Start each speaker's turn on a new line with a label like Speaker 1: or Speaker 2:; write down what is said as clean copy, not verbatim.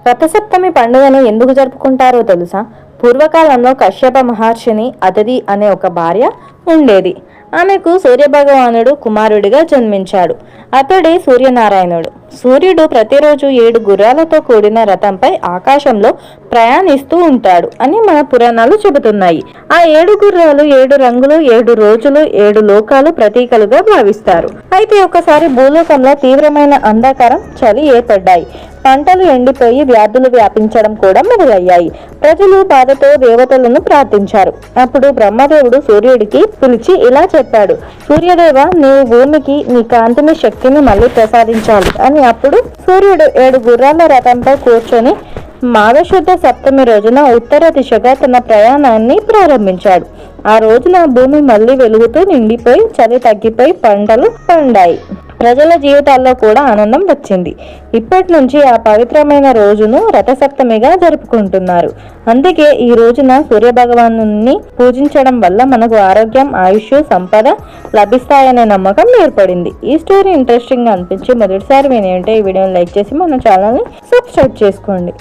Speaker 1: రథసప్తమి పండుగను ఎందుకు జరుపుకుంటారో తెలుసా? పూర్వకాలంలో కశ్యప మహర్షిని అతిథి అనే ఒక భార్య ఉండేది. ఆమెకు సూర్యభగవానుడు కుమారుడిగా జన్మించాడు. అతడే సూర్యనారాయణుడు. సూర్యుడు ప్రతిరోజు 7 గుర్రాలతో కూడిన రథంపై ఆకాశంలో ప్రయాణిస్తూ ఉంటాడు అని మన పురాణాలు చెబుతున్నాయి. ఆ 7 గుర్రాలు 7 రంగులు, 7 రోజులు, 7 లోకాలు ప్రతీకలుగా భావిస్తారు. అయితే ఒకసారి భూలోకంలో తీవ్రమైన అంధకారం, చలి ఏర్పడ్డాయి. పంటలు ఎండిపోయి వ్యాధులు వ్యాపించడం కూడా మొదలయ్యాయి. ప్రజలు బాధతో దేవతలను ప్రార్థించారు. అప్పుడు బ్రహ్మదేవుడు సూర్యుడికి పిలిచి ఇలా చెప్పాడు: సూర్యదేవ, నీవు భూమికి నీ కాంతిని, శక్తిని మళ్ళీ ప్రసాదించాలి అని. అప్పుడు సూర్యుడు 7 గుర్రాల రథంపై కూర్చొని మాఘశుద్ధ సప్తమి రోజున ఉత్తర దిశగా తన ప్రయాణాన్ని ప్రారంభించాడు. ఆ రోజున భూమి మళ్ళీ వెలుగుతూ నిండిపోయి, చలి తగ్గిపోయి పంటలు పండాయి. ప్రజల జీవితాల్లో కూడా ఆనందం వచ్చింది. ఇప్పటి నుంచి ఆ పవిత్రమైన రోజును రథసప్తమిగా జరుపుకుంటున్నారు. అందుకే ఈ రోజున సూర్యభగవాను పూజించడం వల్ల మనకు ఆరోగ్యం, ఆయుష్, సంపద లభిస్తాయనే నమ్మకం ఏర్పడింది. ఈ స్టోరీ ఇంట్రెస్టింగ్ గా అనిపించి మొదటిసారి వినంటే ఈ వీడియోని లైక్ చేసి మన ఛానల్ని సబ్స్క్రైబ్ చేసుకోండి.